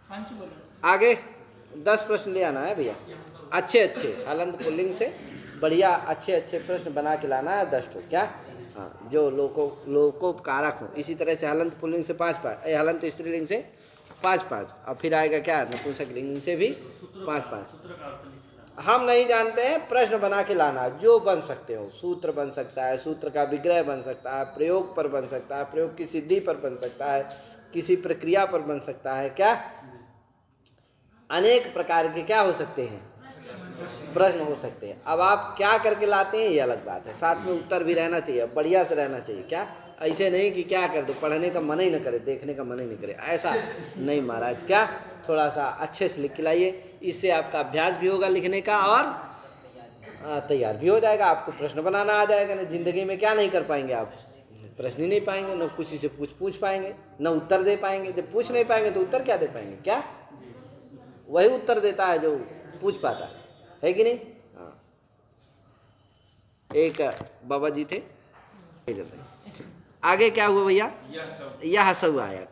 आगे 10 प्रश्न ले आना है भैया, अच्छे अच्छे हलंत पुल्लिंग से बढ़िया अच्छे अच्छे प्रश्न बना के लाना है 10 ठो। क्या? हाँ, जो लोकोपकारक हो। इसी तरह से हलंत पुल्लिंग से 5-5, हलंत स्त्रीलिंग से 5-5, और फिर आएगा क्या नपुंसक लिंग से भी 5-5। हम नहीं जानते हैं, प्रश्न बना के लाना जो बन सकते हो। सूत्र बन सकता है, सूत्र का विग्रह बन सकता है, प्रयोग पर बन सकता है, प्रयोग की सिद्धि पर बन सकता है, किसी प्रक्रिया पर बन सकता है। क्या? अनेक प्रकार के क्या हो सकते हैं? प्रश्न हो सकते हैं। अब आप क्या करके लाते हैं ये अलग बात है, साथ में उत्तर भी रहना चाहिए, बढ़िया से रहना चाहिए। क्या? ऐसे नहीं कि क्या कर दो, पढ़ने का मन ही न करे, देखने का मन ही नहीं करे, ऐसा नहीं महाराज। क्या? थोड़ा सा अच्छे से लिख के लाइए, इससे आपका अभ्यास भी होगा लिखने का और तैयार भी हो जाएगा। आपको प्रश्न बनाना आ जाएगा। ना जिंदगी में क्या नहीं कर पाएंगे आप? प्रश्न ही नहीं पाएंगे, न किसी से पूछ पाएंगे, न उत्तर दे पाएंगे। जब पूछ नहीं पाएंगे तो उत्तर क्या दे पाएंगे? क्या? वही उत्तर देता है जो पूछ पाता है कि नहीं? हाँ, एक बाबा जी थे। आगे क्या हुआ भैया? यह सौ आया।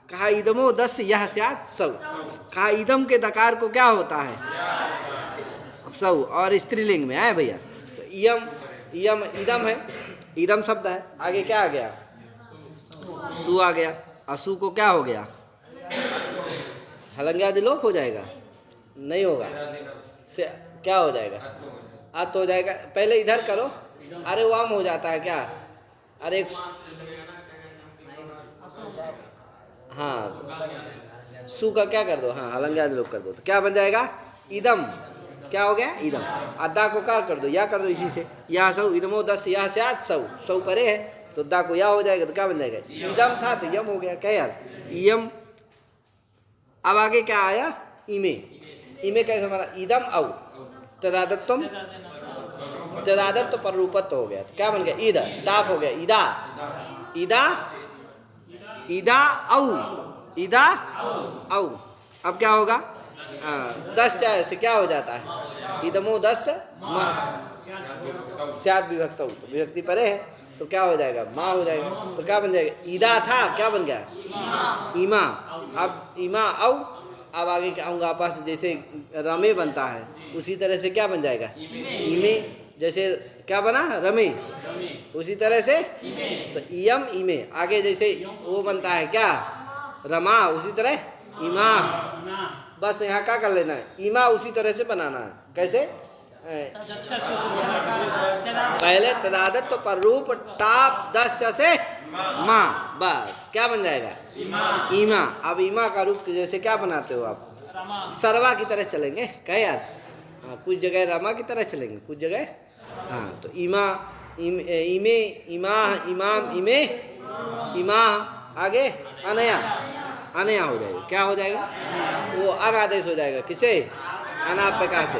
कहा इदमो 10 यह स्यात् सौ। कहा इदम के दकार को क्या होता है? सौ, और स्त्रीलिंग में आए भैया। तो इयम, इयम इदम है, इदम शब्द है। आगे क्या आ गया? सु आ गया। असु को क्या हो गया? हलंग्या दिलोप हो जाएगा? नहीं होगा, से क्या हो जाएगा? अत हो जाएगा। पहले इधर करो। अरे वाम हो जाता है क्या? अरे हाँ, सु का क्या कर दो? हाँ, हलंग्या दिलोप कर दो तो क्या बन जाएगा? इदम। क्या हो गया? इदम। अद्दा को कार कर दो, या कर दो इसी से। यहाँ सौ इदमो 10 यह स्यात् सौ। सौ परे है तो दा को या हो जाएगा तो क्या बन जाएगा? इदम था तो यम हो गया। क्या यार? यम। अब आगे क्या आया? इमे। इमे कैसे बना? इदम औ तदादत्तम, तदादत्त पर रूपत्व हो गया तो क्या बन गया? ईदा। टाप हो गया ईदा। ईदा, ईदा औ, ईदा औ। अब क्या होगा? 10 से क्या हो जाता है? इदमो 10 स्यात् विभक्त, विभक्ति परे है तो क्या हो जाएगा? माँ हो जाएगा तो क्या बन जाएगा? ईदा था, क्या बन गया? ईमा। अब ईमा औ। अब आगे क्या आऊँगा आपस, जैसे रमे बनता है उसी तरह से क्या बन जाएगा? इमे। जैसे क्या बना? रमे, उसी तरह से तो इयम इमे। आगे जैसे वो बनता है क्या? रमा, उसी तरह इमा। बस यहाँ क्या कर लेना है? इमा उसी तरह से बनाना है। कैसे? पहले तदादत्त पर रूप टाप 10 से माँ, बस क्या बन जाएगा? ईमा। अब ईमा का रूप जैसे क्या बनाते हो आप? सरवा की तरह चलेंगे क्या यार? हाँ, कुछ जगह रमा की तरह चलेंगे, कुछ जगह हाँ। तो ईमा, इमे, इमा, इमाम, इमे, इमा। आगे अनया, अनया हो जाएगा। क्या हो जाएगा? वो अनादेश हो जाएगा। किसे? अनापका से।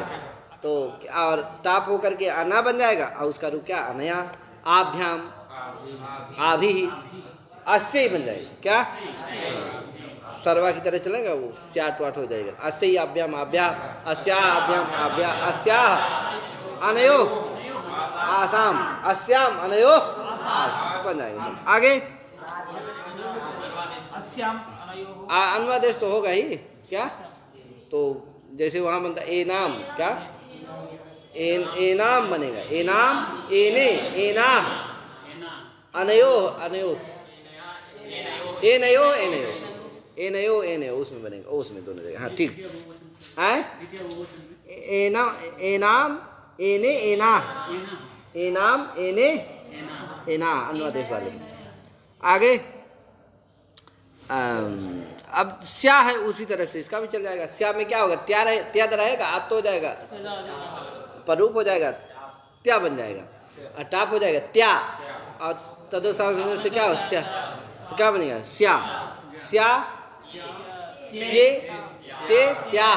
तो और टाप होकर के अना बन जाएगा और उसका रूप क्या? अनया। आभ्याम, आभी, अस्य ही बन जाएगा। क्या? सर्वा की तरह चलेगा, वो स्याट वाट हो जाएगा। अस्य ही आभ्याम आभ्या, अस्या आभ्याम आभ्या, अस्या अनयो आसाम, अस्याम अनयो बन जाएगा सब। आगे अन्वादेश तो होगा ही। क्या? तो जैसे वहां बनता ए नाम, क्या? ए नाम बनेगा। ए नाम, एने, एना, अनयो, अनयो, एनयो, एनयो, एनयो, एनयो, उसमें बनेगा। उसमें दोनों जगह। हाँ ठीक है। एना, एनाम, एने, एना, एनाम, एने, एना, अन्वादेश वाले। आगे अब स्या है उसी तरह से इसका भी चल जाएगा। स्या में क्या होगा? त्या रहे, त्याद रहेगा, आत हो जाएगा, परूप हो जाएगा, त्या बन जाएगा, टाप हो जाएगा त्या, और तदो से क्या हो? स्या, क्या बनेगा? स्या, स्या, ते, त्या।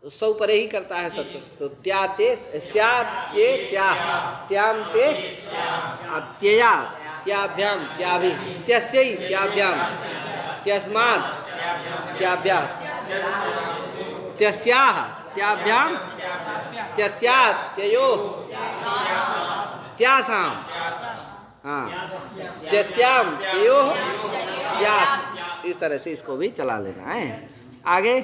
सौ पर ही करता है सब। तो त्या ते, स्या ते त्या, त्याम ते, त्यया, त्याभ्याम, त्याभि, त्यस्यै, त्याभ्याम, त्यस्मात्, त्याभ्यास, त्यस्याः, त्याभ्याम, त्यस्यात्, त्ययोः, त्यासाम्, हाँ, त्यस्याम, त्योः, त्यास। इस तरह से इसको भी चला लेना है। आगे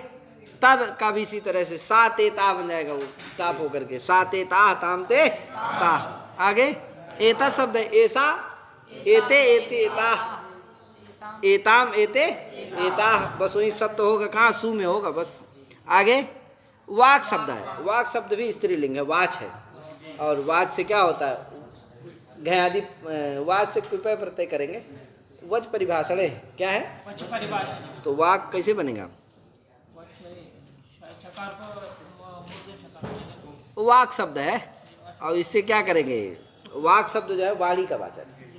तद का भी इसी तरह से सा ते ता बन जाएगा, वो ताप होकर के सा ते ता ताम ते ता। आगे एता शब्द है, ऐसा एते एते एता एताम एते एता, बस वही सत्य होगा कहाँ, सु में होगा बस। आगे वाक शब्द है, वाक शब्द भी स्त्रीलिंग है, वाच है। और वाच से क्या होता है, घय आदि वाच से कृपया प्रत्यय करेंगे, वच परिभाषण है, क्या है वच परिभाषा। तो वाक कैसे बनेगा, वाक शब्द है, और इससे क्या करेंगे, वाक शब्द जो है वाणी का वाचक है।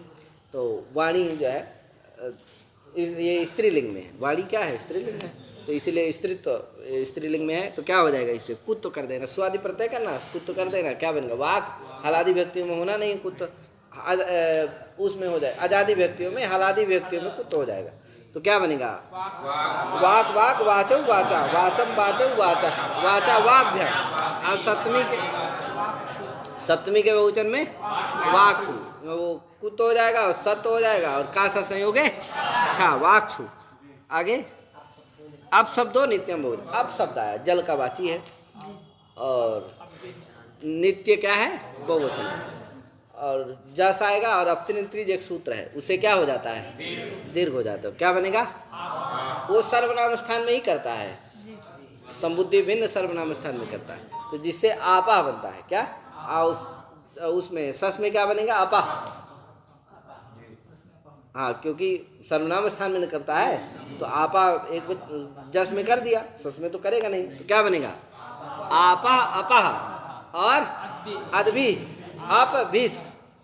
तो वाणी जो है ये स्त्रीलिंग में है, वाणी क्या है स्त्रीलिंग है, तो इसीलिए स्त्रीत्व स्त्रीलिंग में है, तो क्या हो जाएगा, इससे कुत्त कर देना, स्वादि प्रत्यय करना, कुत्त कर देना, क्या बनेगा वाक। हलादि व्यक्तियों में होना नहीं कुत्त, उसमें हो जाए आजादी व्यक्तियों में, हलादि व्यक्तियों में कुत्त हो जाएगा, तो क्या बनेगा वाक वाक वाचौ वाचा वाचम वाचौ वाचा वाचा वाक्भ्याम। और सप्तमी के बहुवचन में वाक्छु, वो कुत्त हो जाएगा और सत्य हो जाएगा, और का सा संयोग है अच्छा वाक्छु। आगे अब शब्दों नित्यम बहुवचन, अब शब्द आया जल का वाची है, और नित्य क्या है बहुवचन, और जस आएगा, और अपत्रिंत्रिज एक सूत्र है, उससे क्या हो जाता है दीर्घ हो जाता है, क्या बनेगा, वो सर्वनाम स्थान में ही करता है, संबुद्धि भिन्न सर्वनाम स्थान में करता है, तो जिससे आपा बनता है, क्या उसमें सस में क्या बनेगा आपा, हाँ क्योंकि सर्वनाम स्थान में करता है, तो आपा एक जस में कर दिया, सस में तो करेगा नहीं, तो क्या बनेगा आपा अपा, और अदभी अप भीस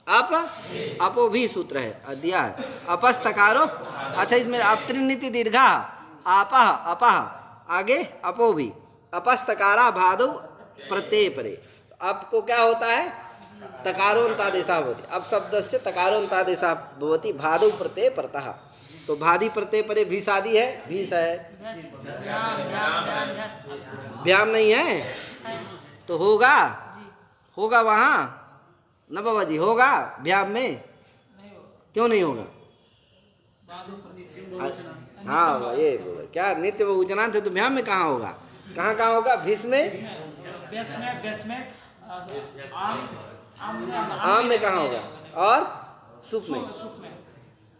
अप अपो भी सूत्र है दिया है, अपस तकारो, अच्छा इसमें अपत्रिनिति दीर्घा आपा अपा, आगे अपो भी अपस तकारा भादो प्रत्यय परे, आपको क्या होता है तकारोन्तादेशा भवति, अब शब्द से तकारोन्तादेशा भवति भादो प्रत्यय परतः, तो भादी प्रत्यय परे भीस आदि है, भीस है व्याम नहीं है, तो होगा होगा वहाँ न बाबा जी, होगा व्याम में, क्यों नहीं होगा, हाँ ये क्या नित्य बहुवचनांत है, तो व्याम में कहाँ होगा, कहाँ कहाँ होगा, भीस में आम में कहाँ होगा, और सुख में,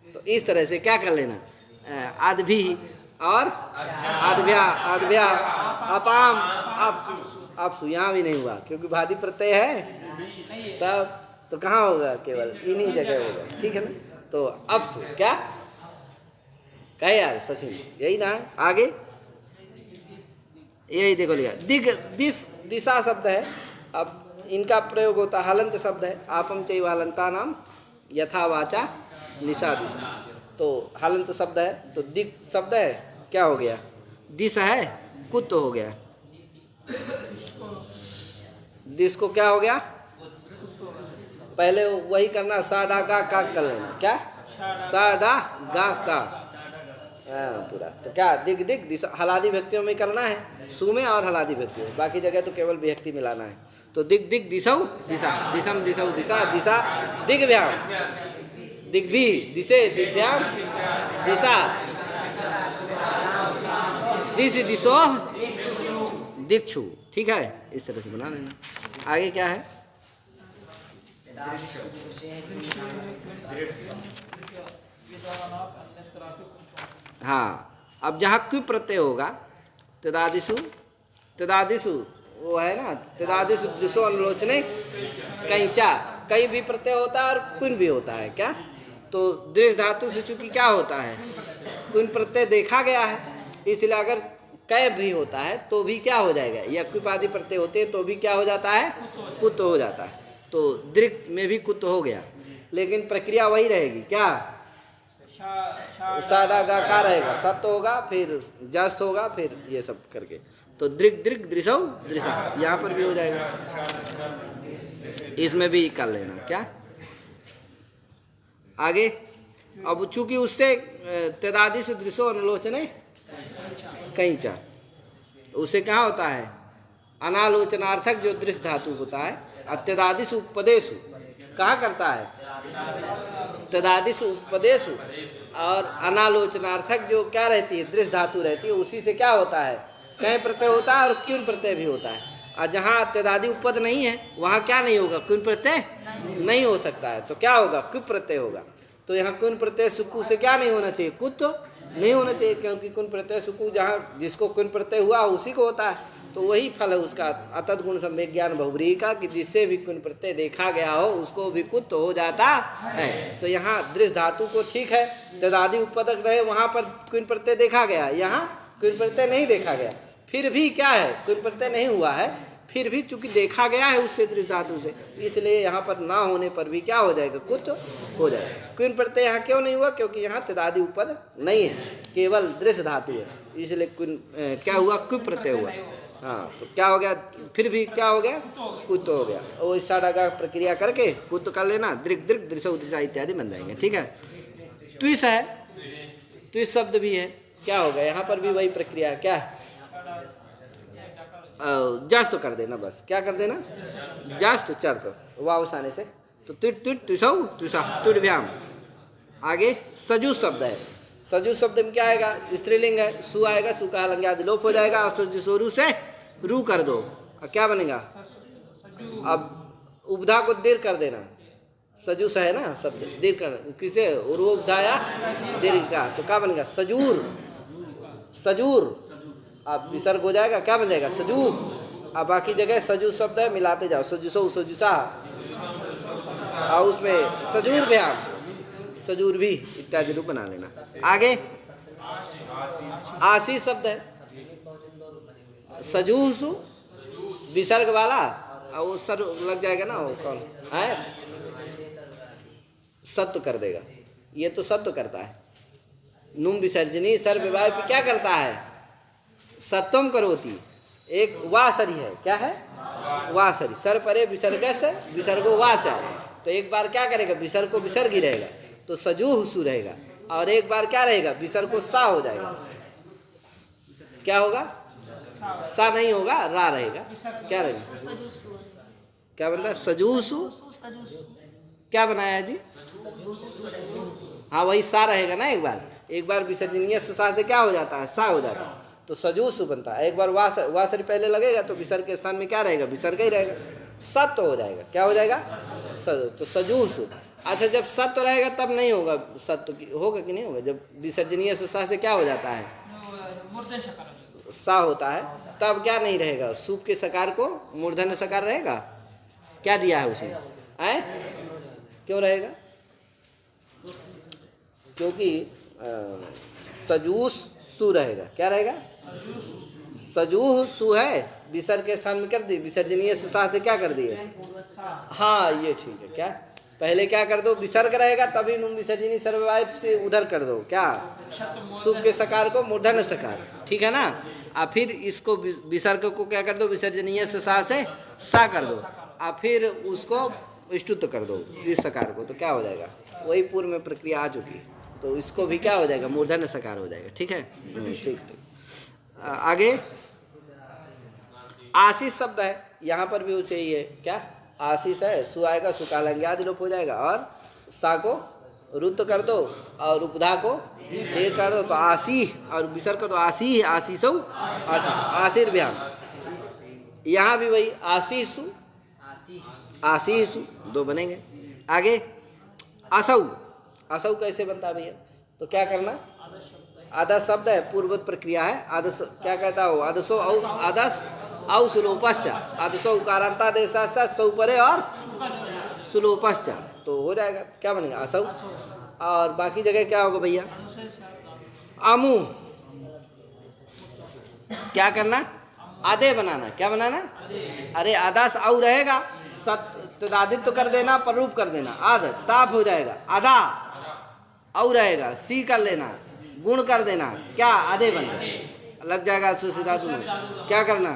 तो इस तरह से क्या कर लेना आदभी और आदभ्या आदभ्या अपाम आप यहाँ भी नहीं हुआ, क्योंकि भादी प्रत्यय है, तब तो कहाँ होगा, केवल इन्हीं जगह होगा, ठीक है ना। तो अब क्या कहे यार सचिन, यही ना है, आगे यही देखो लिया दिग दिस दिशा शब्द है, अब इनका प्रयोग होता हलंत शब्द है, आपम चैव हलंता नाम यथा वाचा निशा दिशा, तो हलंत शब्द है, तो दिग शब्द है, क्या हो गया दिश है कुत्त हो गया, दिस को क्या हो गया, पहले वही करना सा डा का कर लेना, क्या सा डा गा का पूरा, तो क्या दिग दिग दिशा हलादि व्यक्तियों में करना है, सु में और हलादि व्यक्तियों, बाकी जगह तो केवल विभक्ति मिलाना है, तो दिग दिग दिशौ दिशा दिशम दिशौ दिशा दिशा दिग्भ्याम दिग्भी दिशे दिग्भ्याम दिशा दिश दिशो दिक्षु, ठीक है, इस तरह से बना लेना। आगे क्या है हाँ, अब जहाँ क्यों प्रत्यय होगा तदादिशु वो है ना, तदादिशु दृशो अनुलोचने कैंचा, कहीं भी प्रत्यय होता है और कुन भी होता है, क्या तो दृश्य धातु से चूंकि क्या होता है कुन प्रत्यय देखा गया है, इसलिए अगर कै भी होता है तो भी क्या हो जाएगा, या कुपादि प्रत्यय होते हैं तो भी क्या हो जाता है कुत्त हो जाता है, तो दृक में भी कुत्त हो गया, लेकिन प्रक्रिया वही रहेगी, क्या सादा गा का रहेगा, सत्य होगा, फिर जस्त होगा, फिर ये सब करके, तो दृक दृक दृशौ दृशा यहाँ पर भी हो जाएगा, इसमें भी कर लेना, क्या आगे। अब चूंकि उससे तदादि से दृशो अनुलोचने कैंचा, उसे क्या होता है अनालोचनार्थक जो दृश्य धातु होता है, अत्यदादिश उपदेशु कहाँ करता है? तदादिश उपदेशु। और अनालोचनार्थक जो क्या रहती है, दृश्य धातु रहती है, उसी से क्या होता है, कहीं प्रत्यय होता है और क्यून प्रत्यय भी होता है। और जहाँ तदादि उपपद नहीं है वहाँ क्या नहीं होगा, क्यून प्रत्यय नहीं हो सकता है, तो क्या होगा, क्यू प्रत्यय होगा। तो यहाँ क्यून प्रत्यय सुकु से क्या नहीं होना चाहिए, कुछ तो नहीं होना चाहिए, क्योंकि कुन प्रत्यय सुकु जहाँ जिसको कुन प्रत्यय हुआ उसी को होता है, तो वही फल है उसका अतत गुण सम्यक ज्ञान बहुब्रीहि का, कि जिससे भी कुन प्रत्यय देखा गया हो उसको भी कुत हो जाता है। तो यहाँ दृश्य धातु को ठीक है तदादि उपपदक रहे वहाँ पर कुन प्रत्यय देखा गया, यहाँ कुन प्रत्यय नहीं देखा गया, फिर भी क्या है, कुन प्रत्यय नहीं हुआ है, फिर भी चूंकि देखा गया है उससे दृश्य धातु से, इसलिए यहाँ पर ना होने पर भी क्या हो जाएगा, कुछ हो जाएगा। क्यों प्रत्यय यहाँ क्यों नहीं हुआ, क्योंकि यहाँ तदादि उपपद नहीं है, केवल दृश्य धातु है, इसलिए क्या हुआ, क्यू प्रत्यय हुआ। हाँ, तो क्या हो गया, फिर भी क्या हो गया, कुछ हो गया। और इस सारा प्रक्रिया करके कुछ कर लेना, दृक दृक दृश्य उदृश्य इत्यादि बन जाएंगे। ठीक है, ट्विस है, ट्विस शब्द भी है, क्या होगा यहाँ पर भी वही प्रक्रिया, क्या जस तो कर देना, बस क्या कर देना, जस तो चर तो वापस आने से, तो तिट तिट तुषौ तुषा तुड़भ्याम। आगे सजु शब्द है, सजु शब्द में क्या आएगा, स्त्रीलिंग है, सु आएगा, सु का अलंग आदि लोप हो जाएगा, और सजु सोरू से रू कर दो, और क्या बनेगा, अब उपधा को दीर्घ कर देना, सजुस है ना शब्द, दीर्घ कर किसे, उर्व उपधाया दीर्घ का, तो क्या बनेगा, सजूर, सजूर, अब विसर्ग हो जाएगा, क्या बन जाएगा, सजू। अब बाकी जगह सजू शब्द है, मिलाते जाओ, सजुसो सजुसा, और उसमें सजूर भ्याम, सजूर भी इत्यादि रूप बना लेना। आगे आसी शब्द है, सजूसु विसर्ग वाला, और वो सर लग जाएगा ना, वो कौन है, सत्व कर देगा, ये तो सत्व करता है, नुम विसर्जनी सर विवाह पे क्या करता है, सत्वम करोति, एक वासरी है, क्या है, वासरी, सर परे विसर्ग से विसर्गो वास है, तो एक बार क्या करेगा, विसर्ग को विसर्ग ही रहेगा, तो सजूह सु रहेगा, और एक बार क्या रहेगा, विसर्ग को सा हो जाएगा, क्या होगा, सा नहीं होगा, रा रहेगा, क्या रहेगा, क्या बनता है, सजूह सु, क्या बनाया है जी, हाँ वही सा रहेगा ना, एक बार विसर्जनीय सा से क्या हो जाता है, सा हो जाता है, तो सजूसु बनता है। एक बार वासरी पहले लगेगा तो विसर्ग के स्थान में क्या रहेगा, विसर्ग ही रहेगा, सत्व हो जाएगा, क्या हो जाएगा, तो सजूसु। अच्छा, जब सत्व रहेगा तब नहीं होगा, सत्व होगा कि नहीं होगा, जब विसर्जनीय सा से क्या हो जाता है, सा होता है, तब क्या नहीं रहेगा, सूप के सकार को मूर्धन्य सकार रहेगा, क्या दिया है उसमें, आए क्यों रहेगा, क्योंकि सजूस सु रहेगा, क्या रहेगा, सजूह सु है, विसर्ग के स्थान में कर दी, विसर्जनीय से सा से क्या कर दिए, हाँ ये ठीक है, क्या पहले क्या कर दो, विसर्ग रहेगा तभी नुम विसर्जनी सर्ववाइफ से उधर कर दो, क्या सुख के सकार को मूर्धन्य सकार, ठीक है ना, और फिर इसको विसर्ग को क्या कर दो, विसर्जनीय से सा कर दो, और फिर उसको स्तुत कर दो इस सकार को, तो क्या हो जाएगा, वही पूर्व में प्रक्रिया आ चुकी है, तो इसको भी क्या हो जाएगा, मूर्धन्य सकार हो जाएगा। ठीक है, ठीक। आगे आशीष शब्द है, यहाँ पर भी उसे ही है, क्या आशीष है, सु आएगा, सुकालंग आदि लोप हो जाएगा, और सा को रुद्ध कर दो और उपधा को देर कर दो, तो आशी, और विसर्ग कर दो आशी, आशीषौ आशीष, आशीर्भ्याम, यहाँ भी वही आशीषु आशीषु दो बनेंगे। आगे असौ, असौ कैसे बनता है भैया, तो क्या करना, आदर्श शब्द है, पूर्ववत प्रक्रिया है, आदर्श क्या कहता हो, आदर्शो आदर्श औ सुलोपस्य, आदर्शो उकारांता देशा सौ परे और सुलोपस्य, तो हो जाएगा, क्या बनेगा, असौ। और बाकी जगह क्या होगा भैया, आमू, क्या करना, आधे बनाना, क्या बनाना, अरे आदास औ रहेगा, तदादित तो कर देना, पर रूप कर देना, आध ताप हो जाएगा, आधा औ रहेगा, सी कर लेना, गुण कर देना, क्या आधे बन गए, लग जाएगा सुसिधातु में, क्या करना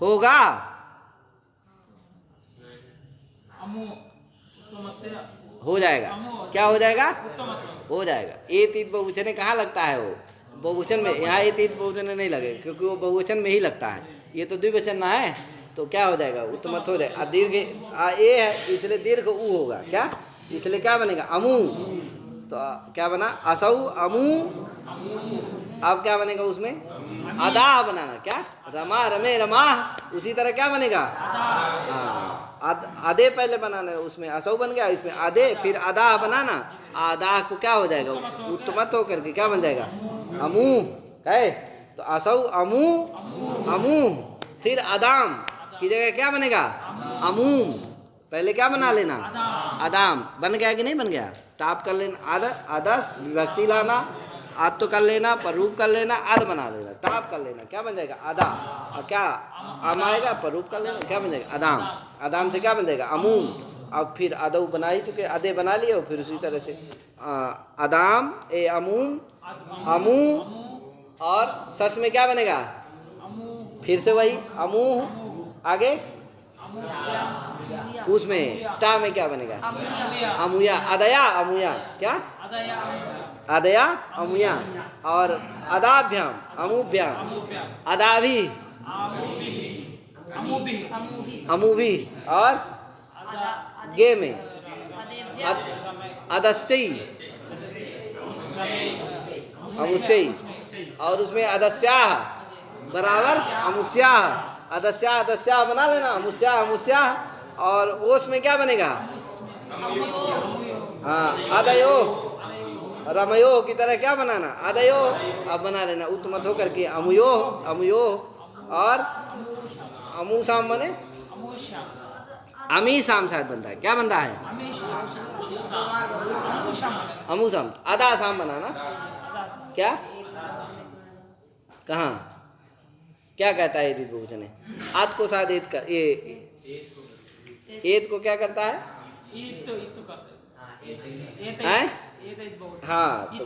होगा, हो जाएगा, क्या हो जाएगा, हो जाएगा। ए तीत बहुवचन कहाँ लगता है, वो बहुवचन में, यहाँ ए तीत बहुवचन नहीं लगे, क्योंकि वो बहुवचन में ही लगता है, ये तो द्विवचन ना है, तो क्या हो जाएगा, उत्तमत हो जाएगा। दीर्घ ए है इसलिए दीर्घ ऊ होगा, क्या इसलिए क्या बनेगा, अमू। तो क्या बना, असौ अमू। अब क्या बनेगा उसमें, अदा बनाना, क्या रमा रमे रमा, उसी तरह क्या बनेगा, आधे पहले बनाना है, उसमें असौ बन गया, इसमें आधे, फिर अदा बनाना, आदा को क्या हो जाएगा, उत्तमत होकर के क्या बन जाएगा, अमू। है तो असौ अमू अमू, फिर अदाम की जगह क्या बनेगा, अमूम। पहले क्या बना लेना, अदाम। बन गया कि नहीं बन गया, टाप कर लेना, आदस विभक्ति लाना, आद तो कर लेना, पर रूप कर लेना, आद बना लेना, टाप कर लेना, क्या बन जाएगा, आदा। और क्या आम आएगा, पर रूप कर लेना, क्या बन जाएगा, अदाम। अदाम से क्या बन जाएगा, अमूम। अब फिर अदऊ बना ही चुके, अदे बना लिए, और फिर उसी तरह से अदाम ए अमूम अमू। और सस में क्या बनेगा, फिर से वही अमू। आगे उसमें टा में क्या बनेगा, अमुया, अदया अमुया, क्या अदया अमुया। और अदाभ्याम अमुभ्याम, अदाभी अमुभी। और गे में अदस्यई अमुस्यई। और उसमें अदस्याह बराबर अमुस्याह, अदस्याह अदस्याह बना लेना, अमुस्याह अमुस्याह। और ओस में क्या बनेगा, हाँ अदयो रमयो की तरह क्या बनाना, अदयो। अब बना लेना उत्तमत होकर के अमुयो अमुयो। और अमूसाम बने, अमी शाम शायद बनता है, क्या बनता है, अमूसाम। अदा शाम बनाना, क्या कहाँ क्या कहता है एदित बहुवचन है, आद को शायद एद कर, एद को क्या करता है, हैं? हाँ तो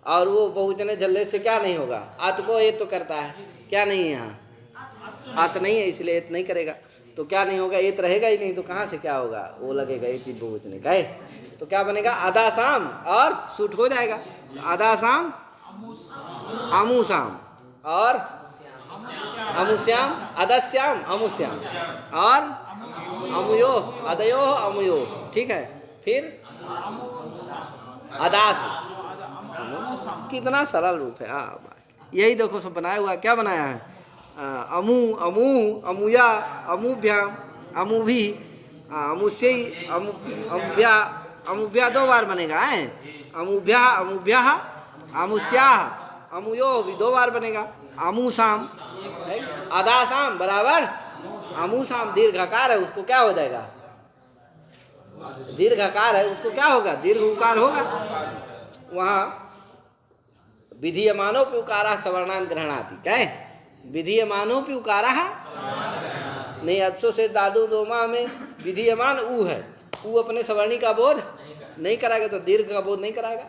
और वो बहुवचन जल्ले से क्या नहीं होगा, आत को एत तो करता है, क्या नहीं है यहाँ, आत नहीं है इसलिए एत नहीं करेगा, तो क्या नहीं होगा, एत रहेगा ही नहीं, तो कहाँ से क्या होगा, वो लगेगा एत बहुवचन का है। तो क्या बनेगा, आधा शाम, और सूट हो जाएगा, आधा शाम अमुश्याम, और अमुश्याम अदस्याम अमुश्याम, और अमुयो अदयो अमुयो, ठीक है। फिर अदास, कितना सरल रूप है। यही देखो सब बनाया हुआ, क्या बनाया है, अमू अमू अमुया अमुभ्याम अमुभी अमुष्यई अमुभ्या। अमुभ्या दो बार बनेगा है, अमुभ्या अमुभ्या अमुष्याह अमुयो भी दो बार बनेगा, अमुसाम अदासाम बराबर अमुसाम। दीर्घाकार है उसको क्या हो जाएगा, दीर्घाकार है उसको क्या होगा, दीर्घ उकार होगा। वहाँ विधीयमानोपि उकारा सवर्णान ग्रहणाति, क्या है, विधीयमानोपि उकारा नहीं, अक्षो से दादू दोमा में विधीयमान ऊ है, ऊ अपने सवर्णी का बोध नहीं कराएगा, तो दीर्घ का बोध नहीं कराएगा।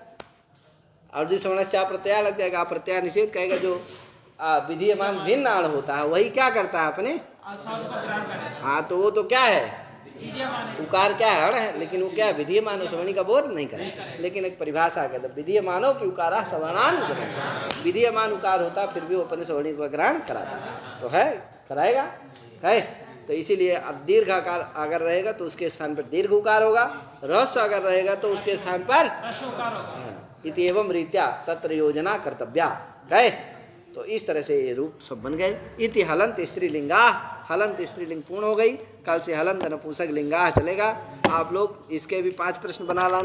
और जिस सवर्ण से प्रत्यय लग जाएगा, प्रत्यय निषेध कहेगा। जो विधीयमान भिन्न आण होता है वही क्या करता है अपने, हाँ तो वो तो क्या है, उकार क्या है, अण है, लेकिन वो क्या है, विधीयमान सवर्णी का बोध नहीं करेगा। लेकिन एक परिभाषा कहता है विधीयमानो भी उकारा सवर्णान ग्रहण, विधीयमान उकार होता फिर भी वो अपने सवर्णी का ग्रहण कराता है, तो है कराएगा है। तो इसीलिए अब दीर्घाकार अगर रहेगा तो उसके स्थान पर दीर्घ उकार होगा, ह्रस्व अगर रहेगा तो उसके स्थान पर इति एवं रीत्या तत्र योजना कर्तव्या है। तो इस तरह से ये रूप सब बन गए। इति हलंत स्त्रीलिंगा, हलंत स्त्रीलिंग पूर्ण हो गई। कल से हलंत नपुंसक लिंगा चलेगा। आप लोग इसके भी 5 प्रश्न बना लाना।